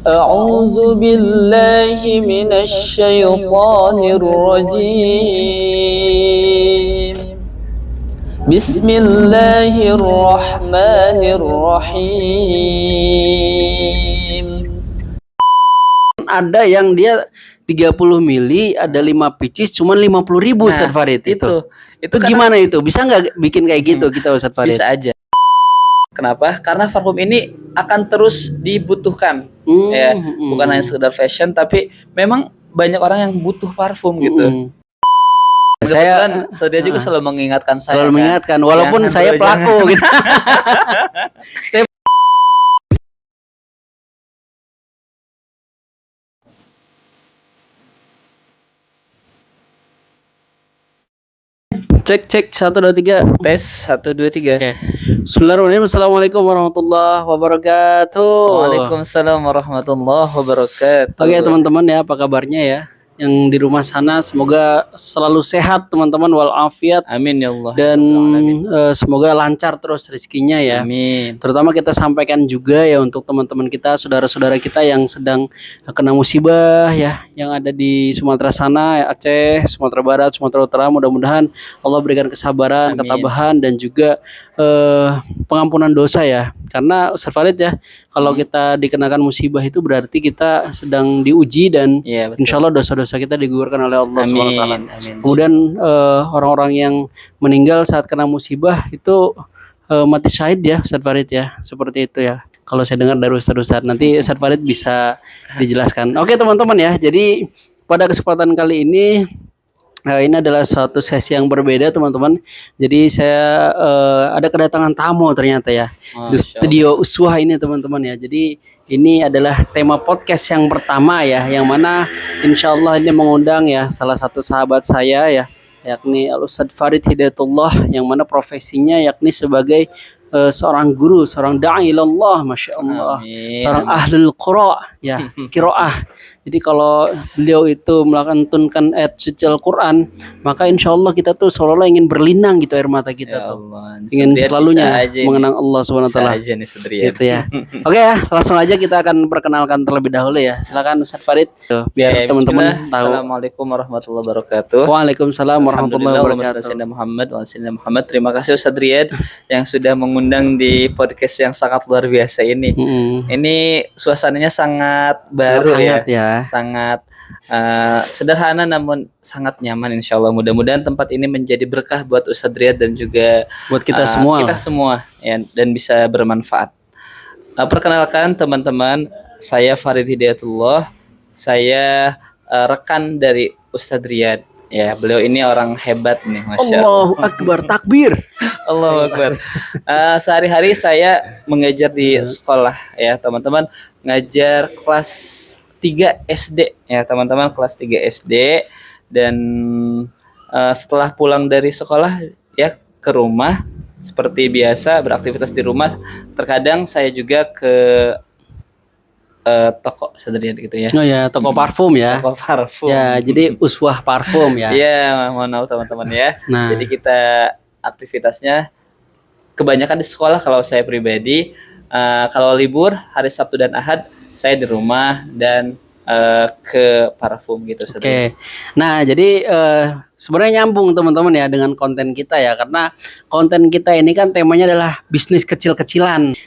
أعوذ بالله من الشيطان الرجيم بسم الله الرحمن الرحيم. Ada yang dia 30 mili, ada 5 pieces cuman 50.000 Ustaz Farid itu gimana itu? Bisa nggak bikin kayak gitu kita Ustaz Farid? Bisa aja. Kenapa? Karena parfum ini akan terus dibutuhkan. Bukan hanya sekedar fashion, tapi memang banyak orang yang butuh parfum gitu. Saya juga selalu mengingatkan saya. Selalu mengingatkan, walaupun saya pelaku gitu. Saya cek 1 2 3 tes 1 2 3. Bismillahirrahmanirrahim. Assalamualaikum warahmatullahi wabarakatuh. Waalaikumsalam warahmatullahi wabarakatuh. Oke teman-teman ya, apa kabarnya ya? Yang di rumah sana semoga selalu sehat teman-teman, walafiat. Amin ya Allah. Dan semoga lancar terus rezekinya ya. Amin. Terutama kita sampaikan juga ya untuk teman-teman kita, saudara-saudara kita yang sedang kena musibah ya, yang ada di Sumatera sana, Aceh, Sumatera Barat, Sumatera Utara. Mudah-mudahan Allah berikan kesabaran, ketabahan dan juga pengampunan dosa ya. Karena Ustaz Farid ya, kalau kita dikenakan musibah itu berarti kita sedang diuji dan insya Allah dosa-dosa kita digugurkan oleh Allah SWT. Kemudian orang-orang yang meninggal saat kena musibah itu mati syahid ya Ustaz Farid ya, seperti itu ya. Kalau saya dengar dari Ustaz nanti Ustaz Farid bisa dijelaskan. Oke teman-teman ya, jadi pada kesempatan kali ini adalah suatu sesi yang berbeda teman-teman. Jadi saya ada kedatangan tamu ternyata ya di studio Uswah ini teman-teman ya. Jadi ini adalah tema podcast yang pertama ya, yang mana insya Allah ini mengundang ya salah satu sahabat saya ya, yakni Al-Ustadz Farid Hidayatullah, yang mana profesinya yakni sebagai seorang guru, seorang da'i ilallah, masya Allah, seorang ahlul qira ya, qiraah. Jadi kalau beliau itu melantunkan ayat suci Al-Quran, maka insya Allah kita tuh seolah-olah ingin berlinang gitu air mata kita ya tuh. Allah, ingin selalunya mengenang Allah SWT. Gitu ya. Oke ya, langsung aja kita akan perkenalkan terlebih dahulu ya. Silakan Ustaz Farid, biar teman-teman tahu. Assalamualaikum warahmatullahi wabarakatuh. Waalaikumsalam warahmatullahi wabarakatuh. Muhammad. Terima kasih Ustaz Riyad yang sudah mengundang di podcast yang sangat luar biasa ini. Ini suasananya sangat baru ya. Sangat sederhana namun sangat nyaman, insya Allah. Mudah-mudahan tempat ini menjadi berkah buat Ustadz Riyad dan juga buat kita semua ya, dan bisa bermanfaat. Perkenalkan teman-teman, saya Farid Hidayatullah. Saya rekan dari Ustadz Riyad. Ya, beliau ini orang hebat nih, masya Allah. Allahu Akbar, takbir. Allahu Akbar. Sehari-hari saya mengajar di sekolah ya teman-teman, ngajar kelas 3 SD ya teman-teman, kelas 3 SD. Dan setelah pulang dari sekolah ya ke rumah seperti biasa beraktivitas di rumah. Terkadang saya juga ke toko sederhana gitu ya. Oh ya, toko parfum ya. Toko parfum. Ya, jadi Uswah parfum ya. Iya, mohon maaf teman-teman ya. Nah, jadi kita aktivitasnya kebanyakan di sekolah kalau saya pribadi. Kalau libur hari Sabtu dan Ahad saya di rumah dan ke parfum gitu. Oke. Nah, jadi sebenarnya nyambung teman-teman ya dengan konten kita ya, karena konten kita ini kan temanya adalah bisnis kecil-kecilan.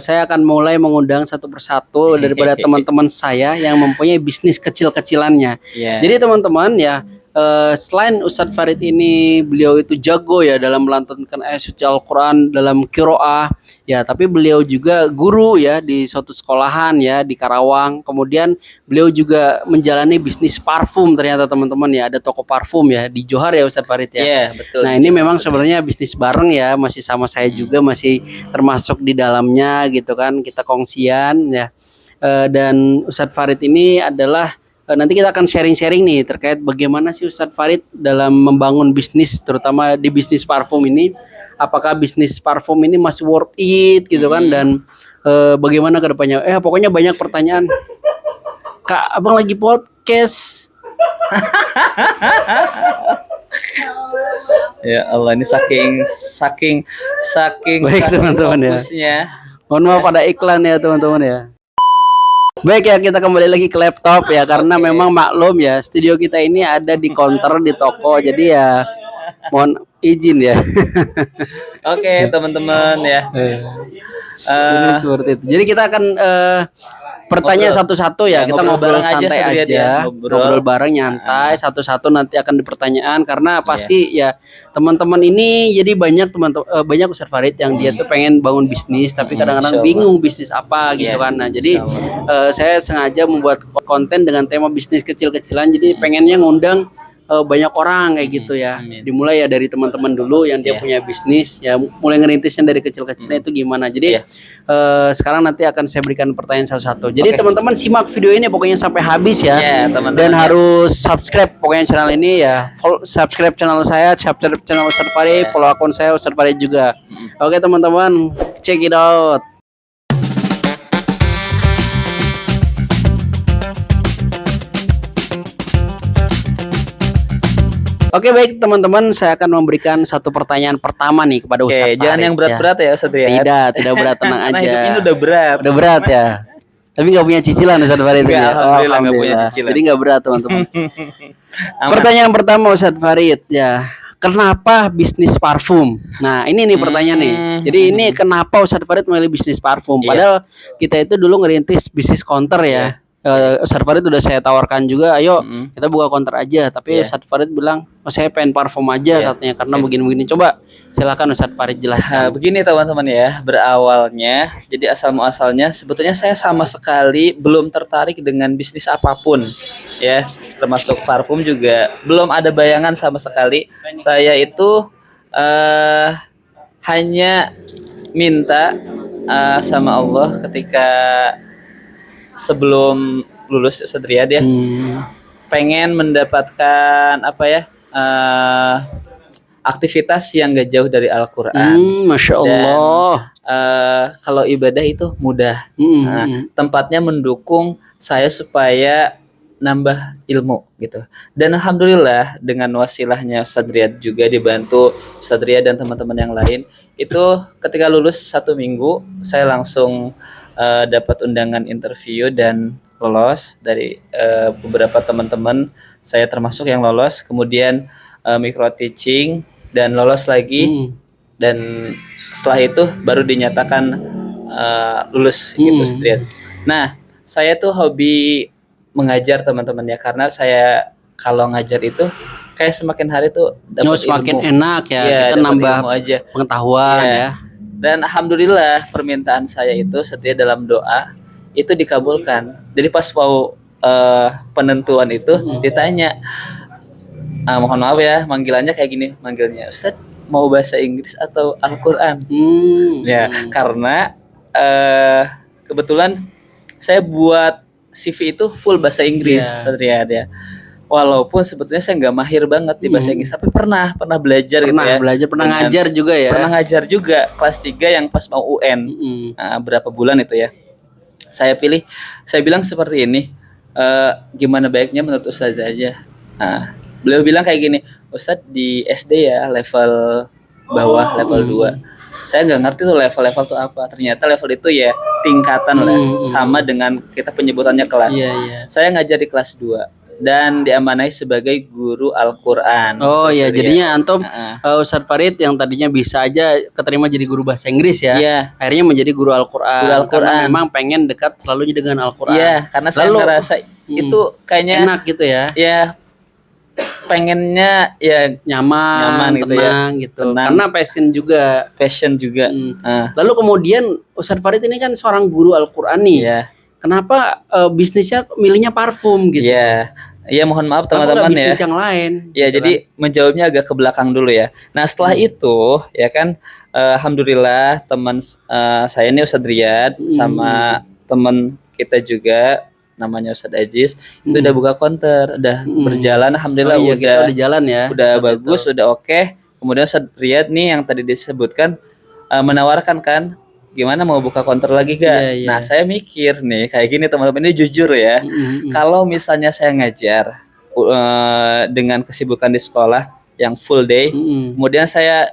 Saya akan mulai mengundang satu persatu daripada teman-teman saya yang mempunyai bisnis kecil-kecilannya. Jadi teman-teman ya, selain Ustadz Farid ini beliau itu jago ya dalam melantunkan ayat suci Al-Quran dalam qiraah ya, tapi beliau juga guru ya di suatu sekolahan ya di Karawang. Kemudian beliau juga menjalani bisnis parfum ternyata teman-teman ya, ada toko parfum ya di Johar ya Ustadz Farid ya. Iya, betul. Nah, ini memang sebenarnya bisnis bareng ya, masih sama saya juga, masih termasuk di dalamnya gitu kan, kita kongsian ya. Dan Ustadz Farid ini adalah nanti kita akan sharing-sharing nih terkait bagaimana sih Ustadz Farid dalam membangun bisnis, terutama di bisnis parfum ini. Apakah bisnis parfum ini masih worth it gitu kan, dan bagaimana ke depannya. Pokoknya banyak pertanyaan. Kak, abang lagi podcast. Ya Allah, ini saking baik teman-teman ya. Mohon maaf pada iklan ya teman-teman ya. Baik ya, kita kembali lagi ke laptop ya, karena memang maklum ya, studio kita ini ada di counter di toko, jadi ya mohon izin ya. Oke, teman-teman ya. Jadi Eh, seperti itu. Jadi kita akan pertanyaan ngobrol. satu-satu ya, Ya, kita ngobrol ngobrol bareng aja, santai Sadriat aja, ya. ngobrol bareng nyantai, satu-satu nanti akan dipertanyaan karena Iya. pasti ya teman-teman ini jadi banyak banyak Ustaz Farid yang dia tuh pengen bangun bisnis tapi kadang-kadang Insya Allah. bingung bisnis apa gitu Iya, kan. Nah, jadi insya Allah. saya sengaja membuat konten dengan tema bisnis kecil-kecilan. Jadi pengennya ngundang banyak orang kayak gitu ya. Amin. Dimulai ya dari teman-teman dulu yang dia Iya. punya bisnis ya, mulai ngerintisnya dari kecil-kecilnya itu gimana. Jadi Iya. sekarang nanti akan saya berikan pertanyaan satu-satu. Jadi Oke. teman-teman simak video ini pokoknya sampai habis ya. Iya, teman-teman Dan ya. harus subscribe pokoknya channel ini ya. Subscribe channel saya, subscribe channel Ustaz Farid, Iya. follow akun saya Ustaz Farid juga. Oke teman-teman, check it out. Oke baik teman-teman, saya akan memberikan satu pertanyaan pertama nih kepada Oke, Ustaz Farid. jangan yang berat-berat ya, Sadriat. Tidak berat, tenang Karena aja. hidup ini udah berat. Udah berat ya. Tapi nggak punya cicilan Ustaz Farid ini Nggak, ya? alhamdulillah nggak punya cicilan. Jadi nggak berat teman-teman. Aman. Pertanyaan pertama Ustaz Farid ya. Kenapa bisnis parfum? Nah ini nih pertanyaan nih. Jadi ini kenapa Ustaz Farid memilih bisnis parfum? Iya. Padahal kita itu dulu ngerintis bisnis counter ya. Ustaz Farid udah saya tawarkan juga, ayo kita buka counter aja. Tapi Iya. Ustaz Farid bilang, oh saya pengen parfum aja Iya. katanya karena begini-begini. Coba silakan Ustaz Farid Nah, jelaskan. begini teman-teman ya, berawalnya, jadi asal muasalnya sebetulnya saya sama sekali belum tertarik dengan bisnis apapun, ya, termasuk parfum juga belum ada bayangan sama sekali. Saya itu hanya minta sama Allah ketika sebelum lulus Sadriat ya, pengen mendapatkan apa ya, aktivitas yang gak jauh dari Al-Quran. Masya Allah. Kalau ibadah itu mudah. Hmm. Nah, tempatnya mendukung saya supaya nambah ilmu gitu. Dan alhamdulillah dengan wasilahnya Sadriat juga dibantu Sadriat dan teman-teman yang lain, itu ketika lulus 1 minggu saya langsung dapat undangan interview dan lolos dari beberapa teman-teman. Saya termasuk yang lolos, kemudian micro teaching dan lolos lagi. Dan setelah itu baru dinyatakan lulus gitu Sadriat. Nah, saya tuh hobi mengajar teman-teman ya, karena saya kalau ngajar itu kayak semakin hari tuh dapat semakin ilmu. enak ya, Iya, kita dapat nambah ilmu aja. pengetahuan Iya. ya. Dan alhamdulillah permintaan saya itu setia dalam doa itu dikabulkan. Jadi pas mau penentuan itu ditanya, mohon maaf ya manggilannya kayak gini, manggilnya Ustaz mau bahasa Inggris atau Al-Quran? Ya, karena kebetulan saya buat CV itu full bahasa Inggris, Sadriat ya. Walaupun sebetulnya saya nggak mahir banget di bahasa Inggris, tapi pernah belajar gitu ya. Pernah ngajar juga ya. Pernah ngajar juga kelas 3 yang pas mau UN. Berapa bulan itu ya. Saya bilang seperti ini, gimana baiknya menurut Ustadz aja. Beliau bilang kayak gini, Ustadz di SD ya level bawah, level 2. Saya nggak ngerti tuh level-level tuh apa. Ternyata level itu ya tingkatan lah, sama dengan kita penyebutannya kelas. Saya ngajar di kelas 2 dan diamanai sebagai guru Al-Quran. Oh iya, jadinya antum Ustaz Farid yang tadinya bisa aja keterima jadi guru bahasa Inggris ya. Iya. Akhirnya menjadi guru Al-Quran. Guru Al-Quran. Karena memang pengen dekat selalu dengan Al-Quran. Iya, karena saya ngerasa itu kayaknya enak gitu ya. Ya, pengennya ya nyaman gitu tenang ya. gitu. Karena passion juga. Lalu kemudian Ustaz Farid ini kan seorang guru Al-Quran nih. Iya. Kenapa bisnisnya milihnya parfum gitu? Iya, mohon maaf teman-teman ya. Bisnis yang lain. Ya, gitu jadi menjawabnya agak ke belakang dulu ya. Nah, setelah itu ya kan, alhamdulillah teman saya ini Ustadz Riyad sama teman kita juga namanya Ustadz Aziz itu udah buka counter, udah berjalan, alhamdulillah udah jalan ya. Udah bagus, udah oke. Kemudian Ustadz Riyad nih yang tadi disebutkan menawarkan kan, gimana mau buka counter lagi gak? Nah, saya mikir nih kayak gini teman-teman, ini jujur ya. Kalau misalnya saya ngajar dengan kesibukan di sekolah yang full day, kemudian saya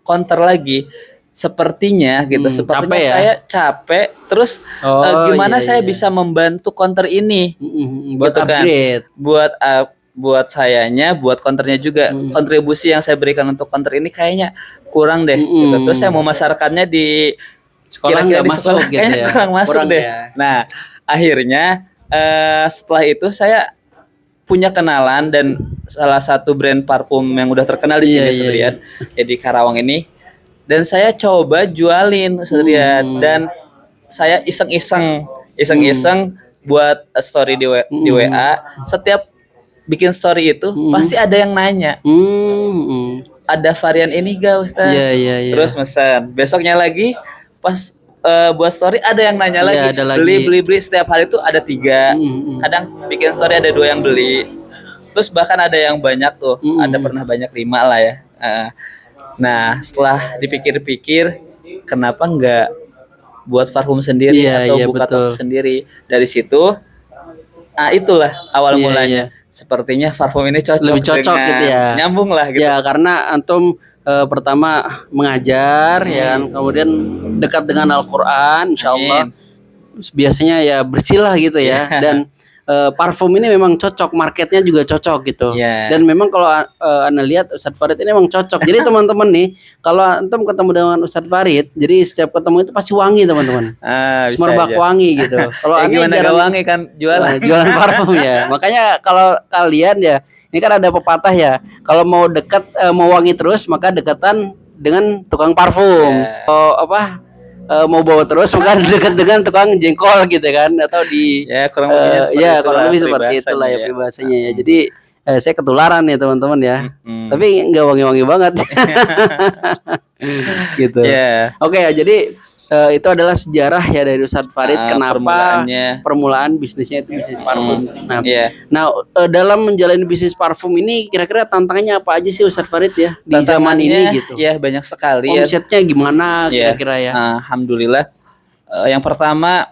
counter lagi, sepertinya gitu. Sepertinya capek ya? saya capek. Terus gimana Iya, saya iya. bisa membantu counter ini Buat gitu kan? upgrade. Buat sayanya, buat counternya juga. Mm, Kontribusi yang saya berikan untuk counter ini kayaknya kurang deh gitu. Terus saya mm. memasarkannya di Sekolah kira-kira nggak di sekolah masuk gitu kayaknya ya? kurang masuk Kurang deh. ya? Nah, akhirnya setelah itu saya punya kenalan dan salah satu brand parfum yang udah terkenal di Iya, sini iya, iya. Sadrian, ya di Karawang ini. Dan saya coba jualin Sadrian Hmm, dan saya iseng-iseng hmm, buat story di hmm, WA. Setiap bikin story itu hmm, pasti ada yang nanya, hmm. ada varian ini gak Iya, Ustaz? iya, iya. Terus mesen. Besoknya lagi pas buat story ada yang nanya Iya, lagi, ada lagi. beli setiap hari itu ada 3. Hmm, Kadang bikin story ada 2 yang beli. Terus bahkan ada yang banyak tuh, ada hmm. pernah banyak 5 lah ya. Nah setelah dipikir-pikir, kenapa nggak buat parfum sendiri Iya, atau iya, buka betul. toko sendiri? Dari situ, itulah awal Iya, iya. mulanya. Sepertinya parfum ini cocok Lebih cocok gitu dengan ya. nyambung lah gitu. Ya, karena antum pertama mengajar ya kan, kemudian dekat dengan Al-Qur'an, insyaallah. Amin. Biasanya ya bersih lah gitu ya. Ya. Dan parfum ini memang cocok, marketnya juga cocok gitu. Ya. Dan memang kalau Anda lihat Ustadz Farid ini memang cocok. Jadi teman-teman nih, kalau antum ketemu dengan Ustadz Farid, jadi setiap ketemu itu pasti wangi teman-teman. Bisa Semerbak aja. wangi gitu. Kalau Ya aneh gimana gak jarang wangi kan jualan. jualan parfum ya. Makanya kalau kalian ya, ini kan ada pepatah ya, kalau mau dekat mau wangi terus maka dekatan dengan tukang parfum. Ya. Kalau mau bawa terus maka dekat dengan tukang jengkol gitu kan, atau di Ya kurang lebihnya seperti ya itulah kurang lebih seperti itulah ya peribahasanya ya. peribahasanya ya. Jadi saya ketularan ya teman-teman ya. Mm-mm. Tapi nggak wangi-wangi banget. Gitu. Ya. Oke ya, jadi itu adalah sejarah ya dari Ustadz Farid kenapa permulaan bisnisnya itu bisnis parfum. Nah, Iya. dalam menjalani bisnis parfum ini kira-kira tantangannya apa aja sih Ustadz Farid ya di zaman ini gitu? Ya banyak sekali ya. Omsetnya gimana Ya. kira-kira ya? Alhamdulillah. Yang pertama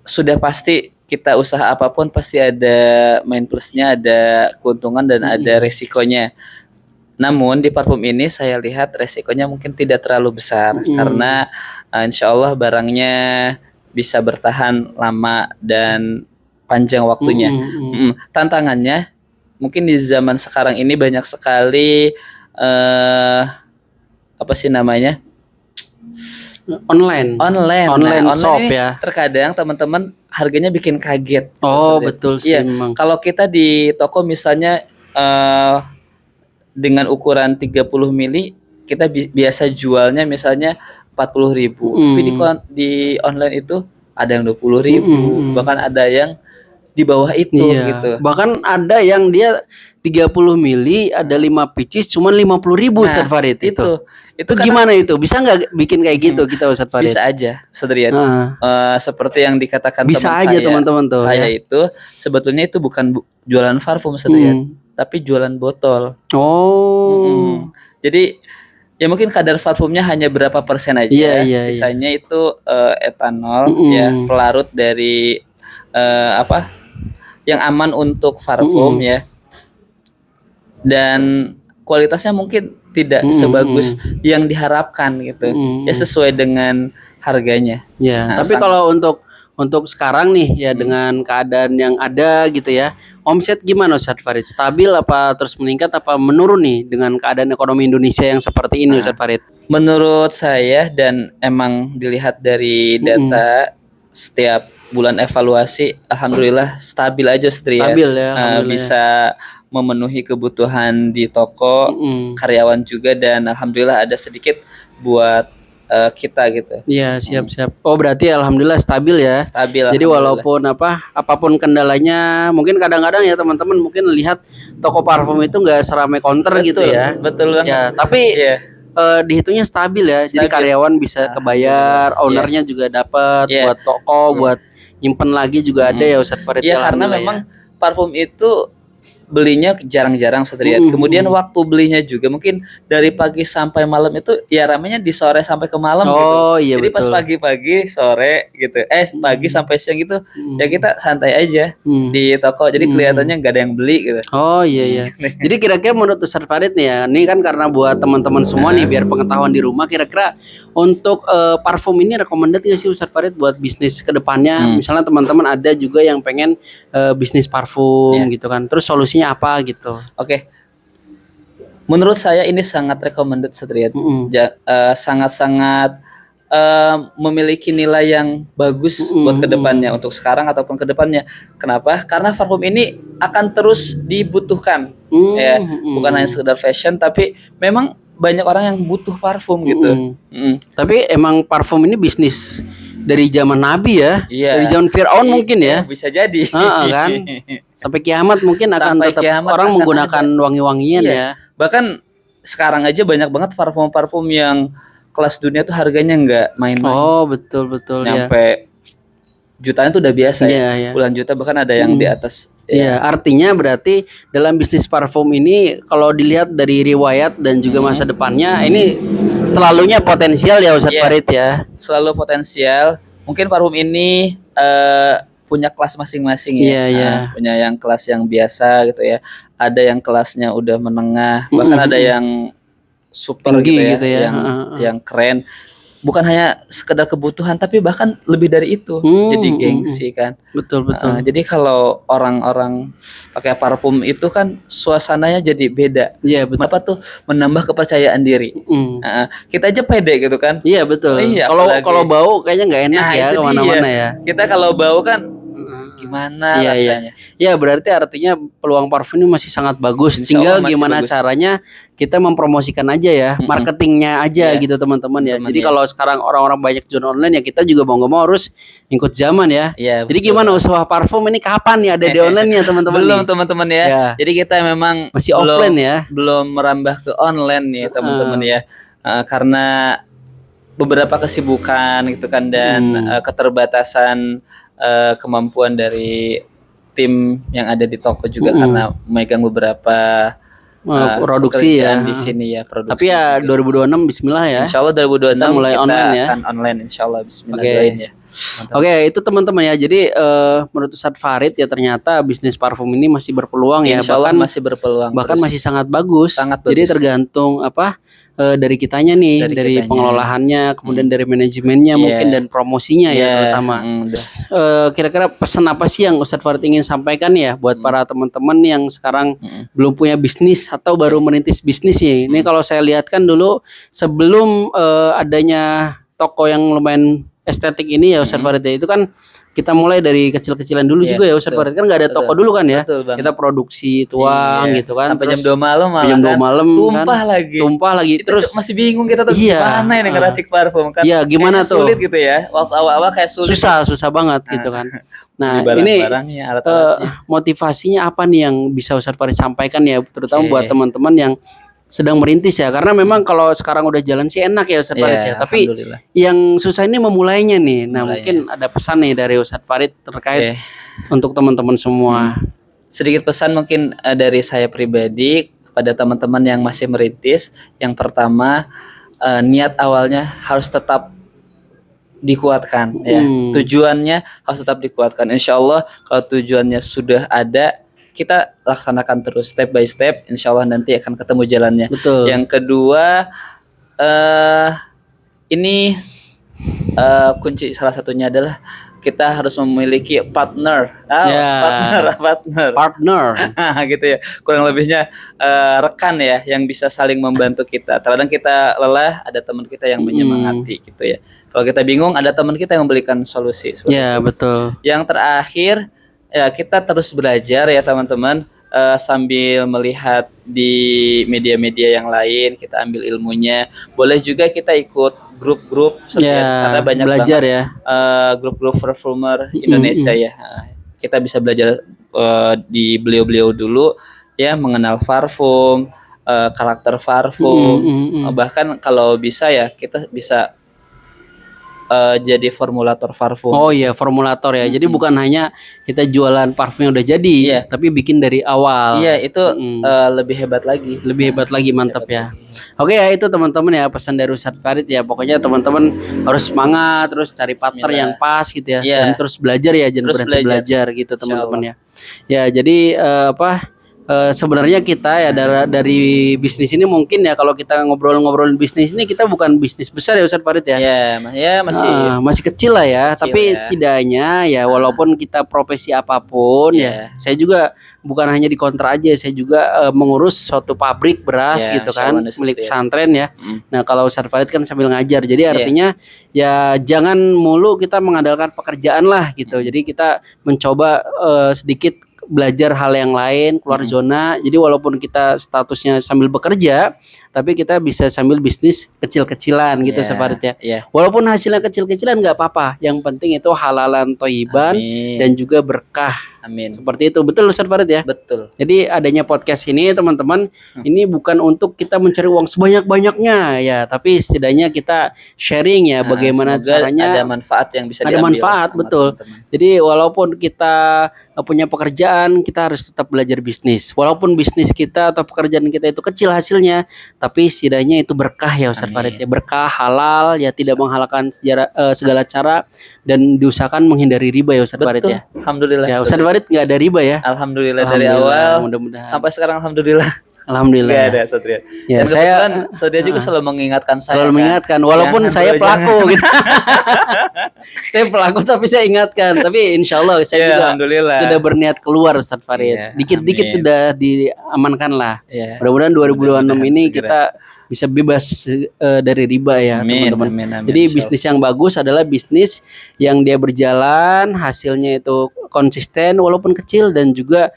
sudah pasti kita usaha apapun pasti ada main plusnya, ada keuntungan dan ada resikonya. Namun di parfum ini saya lihat resikonya mungkin tidak terlalu besar karena insya Allah barangnya bisa bertahan lama dan panjang waktunya. Tantangannya mungkin di zaman sekarang ini banyak sekali apa sih namanya? Online Online shop ini ya. terkadang teman-teman harganya bikin kaget. Oh Maksudnya. betul sih Iya. memang. Kalau kita di toko misalnya dengan ukuran 30 mili kita biasa jualnya misalnya 40.000. Tapi di online itu ada yang 20.000, bahkan ada yang di bawah itu gitu. Bahkan ada yang dia 30 mili ada 5 pieces cuman 50.000 Ustadz Farid itu gimana itu? Bisa nggak bikin kayak gitu kita Ustadz Farid? Bisa aja, Sadrian. Seperti yang dikatakan bisa teman aja saya. Teman-teman tuh. Saya itu sebetulnya itu bukan jualan parfum Sadrian, tapi jualan botol. Jadi ya mungkin kadar parfumnya hanya berapa persen aja. Sisanya itu etanol ya, pelarut dari yang aman untuk parfum ya. Dan kualitasnya mungkin tidak sebagus yang diharapkan gitu. Ya sesuai dengan harganya. Ya, tapi kalau untuk sekarang nih ya dengan keadaan yang ada gitu ya, omset gimana Ustadz Farid? Stabil apa terus meningkat apa menurun nih dengan keadaan ekonomi Indonesia yang seperti ini Ustadz Farid? Menurut saya dan emang dilihat dari data setiap bulan evaluasi, alhamdulillah stabil aja Stabil ya, bisa memenuhi kebutuhan di toko, karyawan juga, dan alhamdulillah ada sedikit buat kita gitu. Iya, siap. Oh, berarti alhamdulillah stabil ya. Stabil. Jadi walaupun apapun kendalanya, mungkin kadang-kadang ya teman-teman mungkin lihat toko parfum itu nggak seramai counter gitu ya. Betul banget. Ya, tapi dihitungnya stabil ya. Jadi karyawan bisa kebayar, ownernya juga dapat buat toko, buat nyimpen lagi juga ada ya Ustadz Farid. Iya, karena memang parfum itu belinya jarang-jarang Satriat. Kemudian waktu belinya juga mungkin dari pagi sampai malam itu ya ramenya di sore sampai ke malam gitu. Oh iya Jadi pas betul. pagi-pagi sore gitu, pagi sampai siang gitu ya kita santai aja Hmm. di toko. Jadi kelihatannya nggak ada yang beli gitu. Oh iya iya. Jadi kira-kira menurut Ustadz Farid nih ya, ini kan karena buat teman-teman semua nih biar pengetahuan di rumah, kira-kira untuk parfum ini recommended nggak sih Ustadz Farid buat bisnis ke depannya? Misalnya teman-teman ada juga yang pengen bisnis parfum gitu kan. Terus solusinya apa gitu? Oke. Menurut saya ini sangat recommended Satriat. Sangat-sangat memiliki nilai yang bagus buat kedepannya untuk sekarang ataupun kedepannya. Kenapa? Karena parfum ini akan terus dibutuhkan, ya. Bukan hanya sekedar fashion, tapi memang banyak orang yang butuh parfum gitu. Tapi emang parfum ini bisnis dari zaman Nabi ya, dari zaman Fir'aun mungkin ya. Bisa jadi. Kan? Sampai kiamat mungkin akan Sampai tetap kiamat orang akan menggunakan wangi-wangian ya. Bahkan sekarang aja banyak banget parfum-parfum yang kelas dunia tuh harganya nggak main-main. Oh betul Nyampe jutaan tuh udah biasa ya. Puluhan juta bahkan ada yang di atas. Ya, artinya berarti dalam bisnis parfum ini kalau dilihat dari riwayat dan juga masa depannya ini selalunya potensial ya Ustadz Farid ya. Selalu potensial. Mungkin parfum ini punya kelas masing-masing ya. Punya yang kelas yang biasa gitu ya. Ada yang kelasnya udah menengah, bahkan ada yang super tinggi gitu ya, yang keren. Bukan hanya sekedar kebutuhan tapi bahkan lebih dari itu. Jadi gengsi kan. Betul. Jadi kalau orang-orang pakai parfum itu kan suasananya jadi beda. Iya betul. Apa tuh menambah kepercayaan diri. Kita aja pede gitu kan. Iya betul. Kalau bau kayaknya nggak enak ya kemana-mana ya. Kita kalau bau kan gimana rasanya? Ya berarti artinya peluang parfum ini masih sangat bagus. Tinggal gimana caranya kita mempromosikan aja ya, marketingnya aja gitu teman-teman ya. Jadi kalau sekarang orang-orang banyak jual online ya kita juga mau nggak mau harus ikut zaman ya. Jadi gimana usaha parfum ini kapan nih ada di online ya teman-teman? Belum teman-teman ya. Jadi kita memang masih offline ya. Belum merambah ke online nih teman-teman ya. Karena beberapa kesibukan gitu kan dan keterbatasan kemampuan dari tim yang ada di toko juga karena megang beberapa produksi ya di sini ya produksi. Tapi ya juga. 2026 Bismillah ya. Insya Allah 2026 kita mulai online ya. Akan online Insya Allah Bismillah doain ya. Oke, itu teman-teman ya. Jadi menurut Ustadz Farid ya ternyata bisnis parfum ini masih berpeluang ya. Insya Allah masih berpeluang. Bahkan masih sangat bagus. Sangat Jadi tergantung dari kitanya nih, dari pengelolaannya, kemudian dari manajemennya mungkin dan promosinya ya terutama. Kira-kira pesan apa sih yang Ustadz Farid ingin sampaikan ya buat para teman-teman yang sekarang belum punya bisnis atau baru merintis bisnis nih. Ini kalau saya lihat kan dulu sebelum adanya toko yang lumayan estetik ini ya Ustadz Farid ya, itu kan kita mulai dari kecil-kecilan dulu juga ya Ustadz Farid, kan nggak ada toko dulu kan ya, kita produksi tuang gitu kan sampai jam 2 malam tumpah lagi itu terus masih bingung kita tuh gimana ini ngeracik parfum kan gimana tuh sulit gitu ya waktu awal-awal kayak sulit susah banget gitu kan. Nah ini motivasinya apa nih yang bisa Ustadz Farid sampaikan ya terutama buat teman-teman yang sedang merintis ya, karena memang kalau sekarang udah jalan sih enak ya Ustadz Farid ya, tapi yang susah ini memulainya nih. Nah mungkin ada pesan nih dari Ustadz Farid terkait untuk teman-teman semua. Sedikit pesan mungkin dari saya pribadi kepada teman-teman yang masih merintis. Yang pertama, niat awalnya harus tetap dikuatkan ya. Tujuannya harus tetap dikuatkan. Insya Allah kalau tujuannya sudah ada, kita laksanakan terus step by step, insya Allah nanti akan ketemu jalannya. Betul. Yang kedua, ini kunci salah satunya adalah kita harus memiliki partner, partner, gitu ya. Kurang lebihnya rekan ya, yang bisa saling membantu kita. Terkadang kita lelah, ada teman kita yang menyemangati, gitu ya. Kalau kita bingung, ada teman kita yang memberikan solusi. Ya betul. Yang terakhir, ya kita terus belajar ya teman-teman, sambil melihat di media-media yang lain, kita ambil ilmunya. Boleh juga kita ikut grup-grup karena banyak belajar banget grup-grup perfumer Indonesia ya. Kita bisa belajar di beliau-beliau dulu ya, mengenal parfum, karakter parfum. Bahkan kalau bisa ya kita bisa jadi formulator parfum. Oh iya, formulator ya. Jadi bukan hanya kita jualan parfum yang udah jadi, Iya. tapi bikin dari awal. Iya, itu Mm-mm. lebih hebat lagi. Lebih hebat lagi, mantap ya. Oke ya, itu teman-teman ya pesan dari Ustadz Farid ya. Pokoknya teman-teman harus semangat, terus cari partner Bismillah. yang pas gitu ya, Iya. dan terus belajar ya, jangan Terus berhenti belajar gitu Insya teman-teman ya. Ya jadi sebenarnya kita ya dari bisnis ini mungkin ya, kalau kita ngobrolin bisnis ini, kita bukan bisnis besar ya Ustadz Farid ya. Ya, Masih kecil lah ya, Kecil tapi ya. setidaknya ya walaupun kita profesi apapun ya, saya juga bukan hanya di kontra aja, saya juga mengurus suatu pabrik beras Ya, gitu kan, Insya Allah, milik ya. pesantren ya. Mm. Nah kalau Ustadz Farid kan sambil ngajar, jadi artinya ya jangan mulu kita mengandalkan pekerjaan lah gitu. Jadi kita mencoba sedikit belajar hal yang lain, keluar zona. Jadi walaupun kita statusnya sambil bekerja, tapi kita bisa sambil bisnis kecil-kecilan gitu Iya, Farid ya. iya. Walaupun hasilnya kecil-kecilan nggak apa-apa. Yang penting itu halalan toyiban Amin. dan juga berkah. Amin. Seperti itu. Betul Ustadz Farid ya? Betul. Jadi adanya podcast ini teman-teman, ini bukan untuk kita mencari uang sebanyak-banyaknya ya, tapi setidaknya kita sharing ya bagaimana Semoga caranya. ada manfaat yang bisa Ada diambil manfaat, sama betul. teman-teman. Jadi walaupun kita punya pekerjaan, kita harus tetap belajar bisnis. Walaupun bisnis kita atau pekerjaan kita itu kecil hasilnya, tapi setidaknya itu berkah ya Ustadz Amin. Farid ya. Berkah, halal ya, tidak menghalalkan segala cara, dan diusahakan menghindari riba ya Ustadz Farid Betul. ya. Alhamdulillah. Ya Ustadz Farid nggak ada riba ya. Alhamdulillah dari Alhamdulillah, awal mudah-mudahan. sampai sekarang alhamdulillah Alhamdulillah. nggak Ya. ada Satria. Ya, Dan saya kebetulan Satria juga selalu mengingatkan saya. selalu kan, mengingatkan, walaupun jangan saya dulu, pelaku gitu. Saya pelaku tapi saya ingatkan. Tapi insya Allah saya Ya, juga alhamdulillah. sudah berniat keluar Ustadz Farid. Iya, Dikit-dikit amin. sudah diamankan lah. Ya. Mudah-mudahan 2026 Mudah-mudahan ini segera. kita bisa bebas dari riba ya Amin, teman-teman. amin, amin, Jadi insya bisnis yang bagus adalah bisnis yang dia berjalan, hasilnya itu konsisten walaupun kecil, dan juga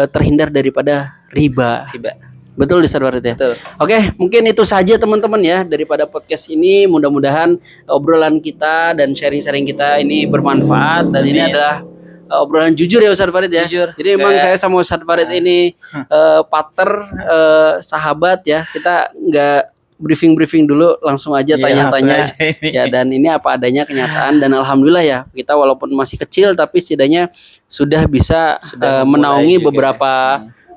terhindar daripada riba. Tiba. Betul Ustadz Farid ya. Betul. Oke, mungkin itu saja teman-teman ya daripada podcast ini. Mudah-mudahan obrolan kita dan sharing-sharing kita ini bermanfaat, dan ini Amin. adalah obrolan jujur ya Ustadz Farid ya. Jujur. Jadi memang Nggak- saya sama Ustadz Farid ini partner, sahabat ya. Kita nggak briefing dulu, langsung aja Iya, tanya-tanya. langsung aja ini. Ya, dan ini apa adanya kenyataan, dan alhamdulillah ya kita walaupun masih kecil tapi setidaknya sudah bisa Sudah memulai menaungi juga. beberapa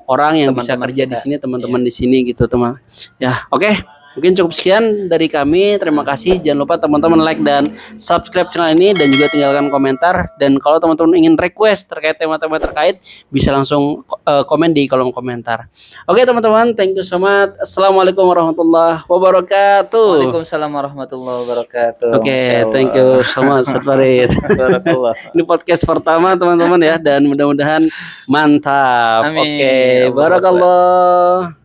orang yang bisa Teman-teman kerja kita. di sini, teman-teman di sini gitu teman. Ya, oke. Mungkin cukup sekian dari kami. Terima kasih. Jangan lupa teman-teman like dan subscribe channel ini, dan juga tinggalkan komentar. Dan kalau teman-teman ingin request terkait tema-tema terkait, bisa langsung komen di kolom komentar. Oke teman-teman, thank you so much. Assalamualaikum warahmatullahi wabarakatuh. Waalaikumsalam warahmatullahi wabarakatuh. Oke, Masya Allah. thank you so much Ustadz Farid. Barakallah. Ini podcast pertama teman-teman ya, dan mudah-mudahan mantap. Amin. Oke, Allahu Akbar. barakallah.